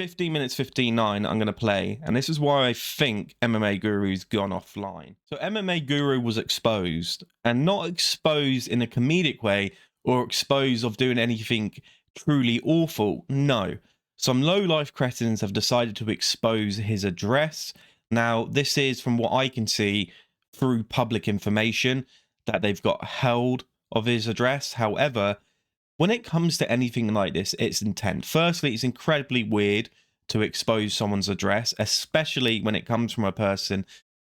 15 minutes 59 I'm going to play, and this is why I think MMA Guru's gone offline. So MMA Guru was exposed, and not exposed in a comedic way or exposed of doing anything truly awful. No. Some low-life cretins have decided to expose his address. Now, this is, from what I can see, through public information that they've got held of his address. However, when it comes to anything like this, it's intent. Firstly, it's incredibly weird to expose someone's address, especially when it comes from a person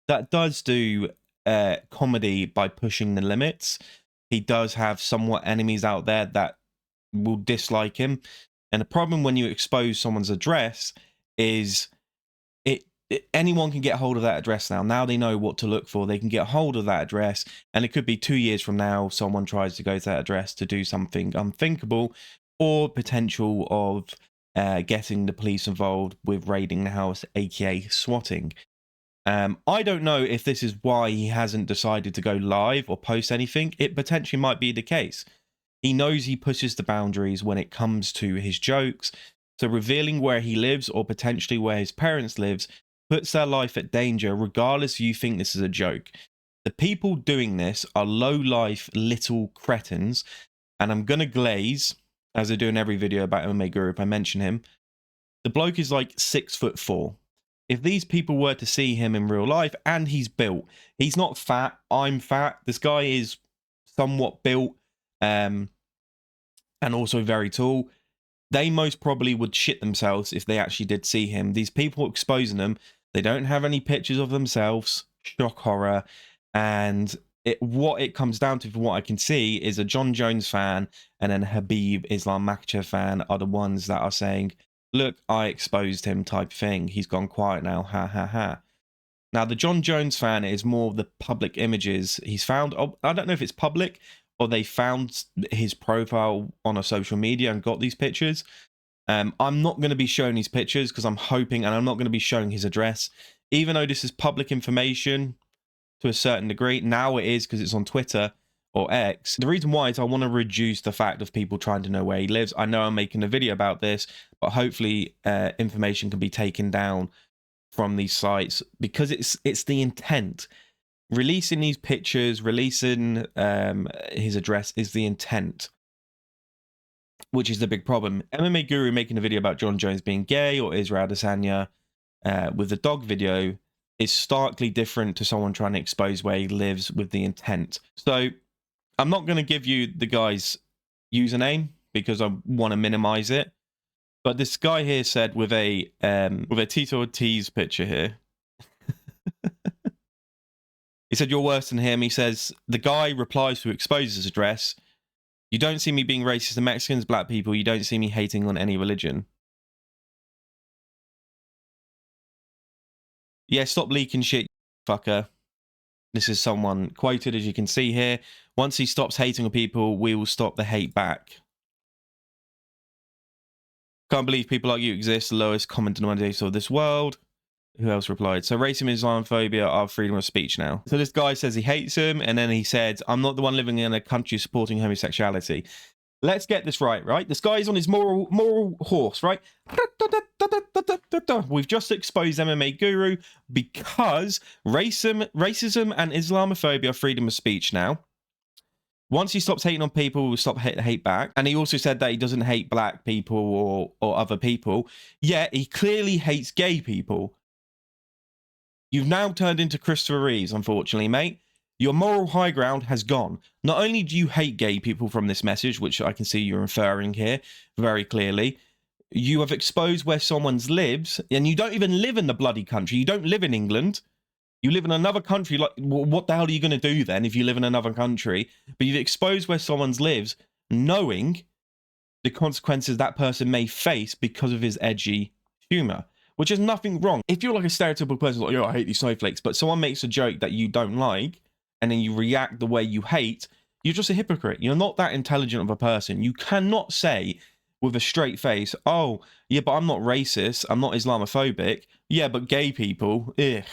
that does do comedy by pushing the limits. He does have somewhat enemies out there that will dislike him. And the problem when you expose someone's address is anyone can get hold of that address now. Now they know what to look for. They can get hold of that address, and it could be 2 years from now someone tries to go to that address to do something unthinkable, or potential of getting the police involved with raiding the house, aka swatting. I don't know if this is why he hasn't decided to go live or post anything. It potentially might be the case. He knows he pushes the boundaries when it comes to his jokes, so revealing where he lives or potentially where his parents lives puts their life at danger, regardless if you think this is a joke. The people doing this are low-life little cretins, and I'm gonna glaze, as I do in every video about MMA Guru if I mention him. The bloke is like 6'4". If these people were to see him in real life, and he's built, he's not fat, I'm fat, this guy is somewhat built, and also very tall, they most probably would shit themselves if they actually did see him. These people exposing them, they don't have any pictures of themselves, shock horror, and what it comes down to, from what I can see, is a Jon Jones fan and then Habib Islam Makhachev fan are the ones that are saying, look, I exposed him type thing. He's gone quiet now, ha ha ha. Now, the Jon Jones fan is more of the public images he's found. I don't know if it's public or they found his profile on a social media and got these pictures. I'm not going to be showing these pictures because I'm hoping, and I'm not going to be showing his address, even though this is public information to a certain degree. Now it is because it's on Twitter or X. The reason why is I want to reduce the fact of people trying to know where he lives. I know I'm making a video about this, but hopefully information can be taken down from these sites, because it's the intent. Releasing these pictures, releasing his address is the intent, which is the big problem. MMA Guru making a video about Jon Jones being gay or Israel Adesanya with the dog video is starkly different to someone trying to expose where he lives with the intent. So I'm not going to give you the guy's username because I want to minimize it. But this guy here said with a Tito Ortiz picture here, he said, you're worse than him. He says, the guy replies to expose his address. You don't see me being racist to Mexicans, black people. You don't see me hating on any religion. Yeah, stop leaking shit, fucker. This is someone quoted, as you can see here. Once he stops hating on people, we will stop the hate back. Can't believe people like you exist. The lowest common denominator of this world. Who else replied? So racism and Islamophobia are freedom of speech now. So this guy says he hates him, and then he said, I'm not the one living in a country supporting homosexuality. Let's get this right? This guy is on his moral horse, right? We've just exposed MMA Guru because racism and Islamophobia are freedom of speech now. Once he stops hating on people, we'll stop hate back. And he also said that he doesn't hate black people or other people. Yet he clearly hates gay people. You've now turned into Christopher Reeves, unfortunately, mate. Your moral high ground has gone. Not only do you hate gay people from this message, which I can see you're inferring here very clearly, you have exposed where someone lives, and you don't even live in the bloody country. You don't live in England. You live in another country. Like, what the hell are you going to do then if you live in another country? But you've exposed where someone lives, knowing the consequences that person may face because of his edgy humor. Which is nothing wrong. If you're like a stereotypical person, like, yo, I hate these snowflakes, but someone makes a joke that you don't like, and then you react the way you hate, you're just a hypocrite. You're not that intelligent of a person. You cannot say with a straight face, oh, yeah, but I'm not racist, I'm not Islamophobic. Yeah, but gay people, ugh.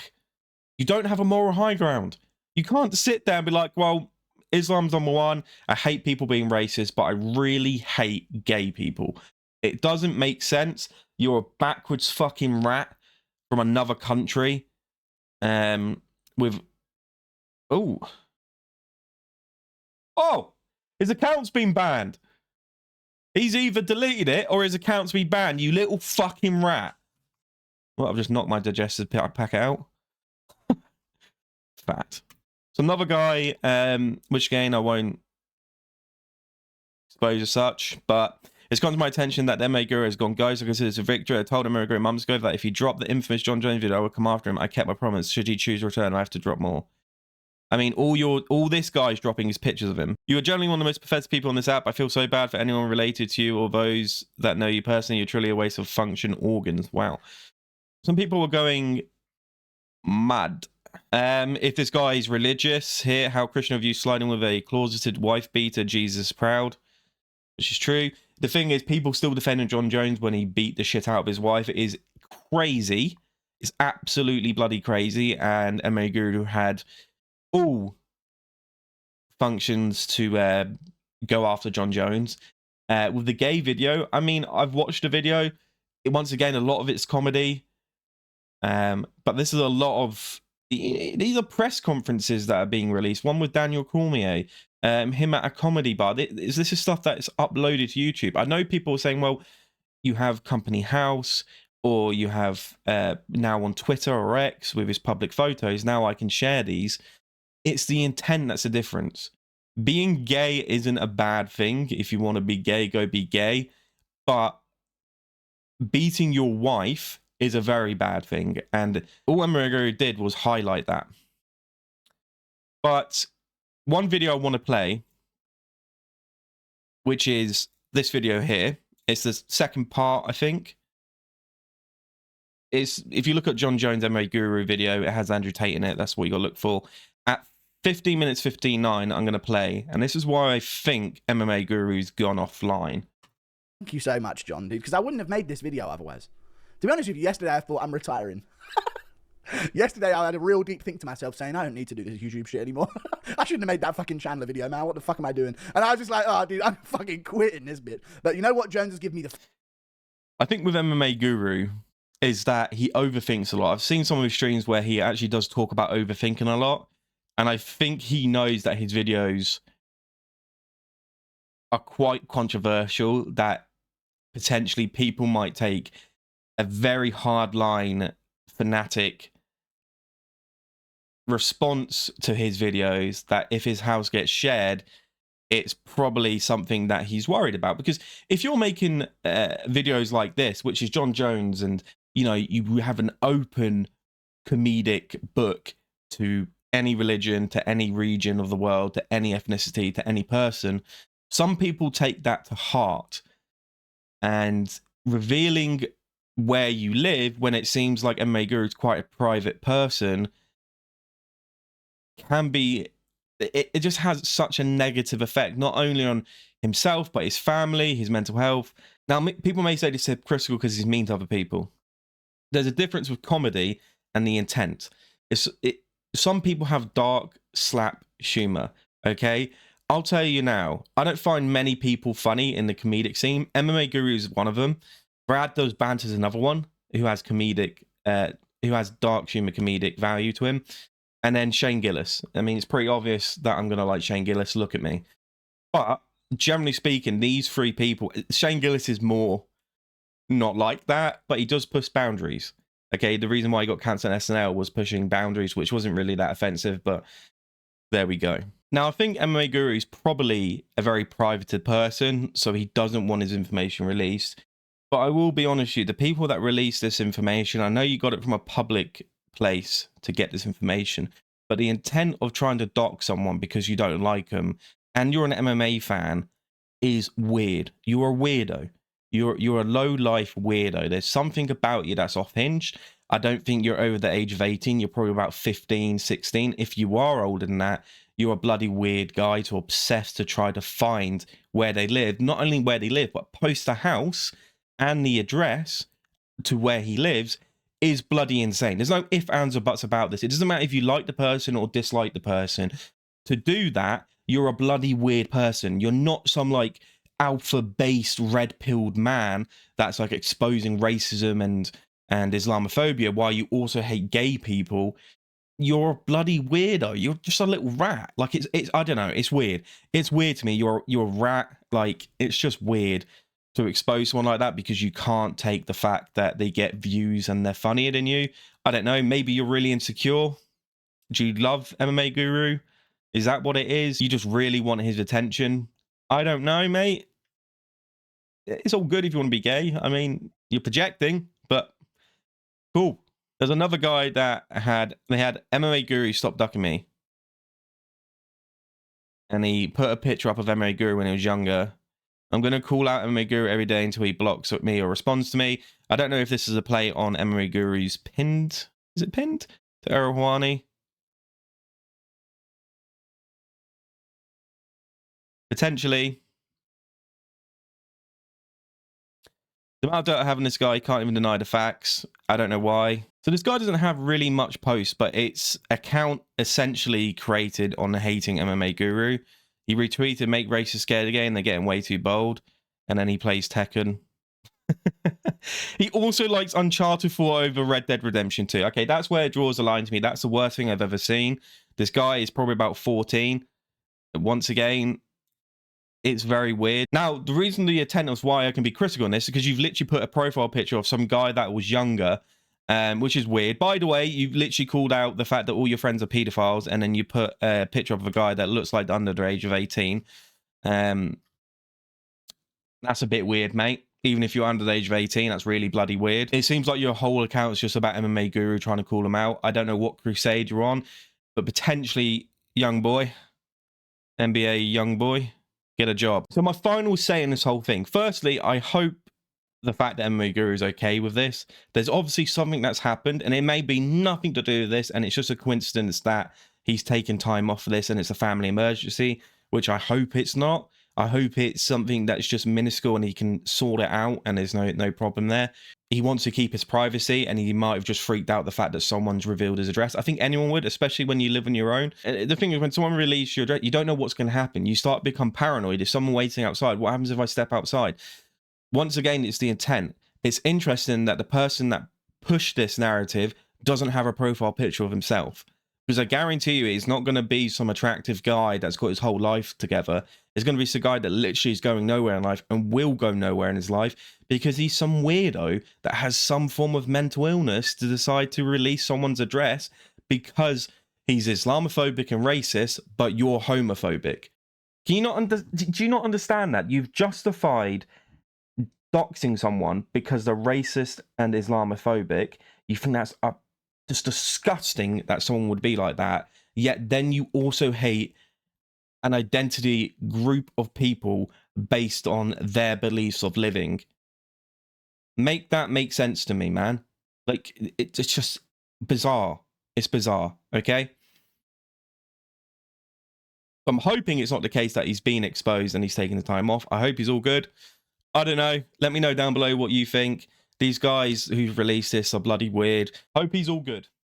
You don't have a moral high ground. You can't sit there and be like, well, Islam's number one. I hate people being racist, but I really hate gay people. It doesn't make sense. You're a backwards fucking rat from another country. With oh, his account's been banned. He's either deleted it or his account's been banned. You little fucking rat. Well, I've just knocked my digestive packet out. Fact. So another guy, which again I won't expose as such, but it's come to my attention that the MMA Guru has gone, guys, I consider this a victory. I told MMA Guru months ago that if he dropped the infamous Jon Jones video, I would come after him. I kept my promise. Should he choose to return, I have to drop more. I mean, all this guy's dropping is pictures of him. You are generally one of the most pathetic people on this app. I feel so bad for anyone related to you or those that know you personally. You're truly a waste of function organs. Wow. Some people are going mad. If this guy is religious here, how Christian of you sliding with a closeted wife beater, Jesus proud, which is true. The thing is, people still defending Jon Jones when he beat the shit out of his wife. It is crazy. It's absolutely bloody crazy. And MMA Guru had all functions to go after Jon Jones. With the gay video, I mean, I've watched the video. Once again, a lot of it's comedy. But this is a lot of... These are press conferences that are being released. One with Daniel Cormier, him at a comedy bar. This is stuff that's uploaded to YouTube. I know people are saying, well, you have Company House, or you have now on Twitter or X with his public photos. Now I can share these. It's the intent that's the difference. Being gay isn't a bad thing. If you want to be gay, go be gay. But beating your wife is a very bad thing. And all Mmaguru did was highlight that. But one video I want to play, which is this video here. It's the second part, I think. If you look at Jon Jones MMA Guru video, it has Andrew Tate in it. That's what you got to look for. At 15 minutes 59, I'm going to play. And this is why I think MMA Guru's gone offline. Thank you so much, John, dude, because I wouldn't have made this video otherwise. To be honest with you, yesterday I thought I'm retiring. Yesterday I had a real deep think to myself saying, I don't need to do this YouTube shit anymore. I shouldn't have made that fucking Chandler video, man. What the fuck am I doing? And I was just like, oh, dude, I'm fucking quitting this bit. But you know what? Jones has given me the... I think with MMA Guru is that he overthinks a lot. I've seen some of his streams where he actually does talk about overthinking a lot. And I think he knows that his videos are quite controversial, that potentially people might take a very hardline, fanatic response to his videos, that if his house gets shared, it's probably something that he's worried about. Because if you're making videos like this, which is Jon Jones, and you know, you have an open comedic book to any religion, to any region of the world, to any ethnicity, to any person, some people take that to heart. And revealing where you live when it seems like MMA Guru is quite a private person can be, it just has such a negative effect, not only on himself, but his family, his mental health. Now, people may say this is hypocritical because he's mean to other people. There's a difference with comedy and the intent. Some people have dark slap humor, okay? I'll tell you now, I don't find many people funny in the comedic scene. MMA Guru is one of them. Brad Does Banter is another one who has comedic, who has dark humor, comedic value to him. And then Shane Gillis. I mean, it's pretty obvious that I'm going to like Shane Gillis. Look at me. But generally speaking, these three people, Shane Gillis is more not like that, but he does push boundaries. Okay, the reason why he got cancelled on SNL was pushing boundaries, which wasn't really that offensive, but there we go. Now, I think MMA Guru is probably a very privated person, so he doesn't want his information released. But I will be honest with you, the people that release this information, I know you got it from a public place to get this information, but the intent of trying to dox someone because you don't like them, and you're an MMA fan, is weird. You're a weirdo. You're a low-life weirdo. There's something about you that's off-hinged. I don't think you're over the age of 18. You're probably about 15, 16. If you are older than that, you're a bloody weird guy to obsess to try to find where they live. Not only where they live, but post the house and the address to where he lives is bloody insane. There's no ifs, ands, or buts about this. It doesn't matter if you like the person or dislike the person. To do that, you're a bloody weird person. You're not some, like, alpha-based red-pilled man that's like exposing racism and Islamophobia while you also hate gay people, you're a bloody weirdo. You're just a little rat. Like it's I don't know, it's weird. It's weird to me. You're a rat. Like it's just weird to expose someone like that because you can't take the fact that they get views and they're funnier than you. I don't know, maybe you're really insecure. Do you love MMA Guru? Is that what it is? You just really want his attention? I don't know, mate. It's all good if you want to be gay. I mean, you're projecting, but cool. There's another guy that had MMA Guru Stop Ducking Me. And he put a picture up of MMA Guru when he was younger. I'm going to call out MMA Guru every day until he blocks me or responds to me. I don't know if this is a play on MMA Guru's pinned. Is it pinned? To Arohani. Potentially. The amount of dirt I have on this guy, can't even deny the facts. I don't know why. So this guy doesn't have really much posts, but it's account essentially created on hating MMA Guru. He retweeted "Make Racists Scared Again." They're getting way too bold. And then he plays Tekken. He also likes Uncharted 4 over Red Dead Redemption 2. Okay, that's where it draws a line to me. That's the worst thing I've ever seen. This guy is probably about 14. Once again, it's very weird. Now, the reason the intent of why I can be critical on this is because you've literally put a profile picture of some guy that was younger, which is weird. By the way, you've literally called out the fact that all your friends are pedophiles, and then you put a picture of a guy that looks like under the age of 18. That's a bit weird, mate. Even if you're under the age of 18, that's really bloody weird. It seems like your whole account is just about MMA Guru trying to call him out. I don't know what crusade you're on, but potentially, young boy, NBA young boy, get a job. So my final say in this whole thing. Firstly, I hope the fact that MMA Guru is okay with this. There's obviously something that's happened, and it may be nothing to do with this, and it's just a coincidence that he's taken time off for this, and it's a family emergency, which I hope it's not. I hope it's something that's just minuscule and he can sort it out and there's no problem there. He wants to keep his privacy and he might have just freaked out the fact that someone's revealed his address. I think anyone would, especially when you live on your own. The thing is, when someone releases your address, you don't know what's going to happen. You start to become paranoid. If someone waiting outside, what happens if I step outside? Once again, it's the intent. It's interesting that the person that pushed this narrative doesn't have a profile picture of himself. Because I guarantee you, it's not going to be some attractive guy that's got his whole life together. It's going to be some guy that literally is going nowhere in life and will go nowhere in his life because he's some weirdo that has some form of mental illness to decide to release someone's address because he's Islamophobic and racist, but you're homophobic. Do you not understand that? You've justified doxing someone because they're racist and Islamophobic. You think that's just disgusting that someone would be like that, yet then you also hate an identity group of people based on their beliefs of living. Make that make sense to me, man. Like, it's just bizarre. It's bizarre, okay? I'm hoping it's not the case that he's been exposed and he's taking the time off. I hope he's all good. I don't know. Let me know down below what you think. These guys who've released this are bloody weird. Hope he's all good.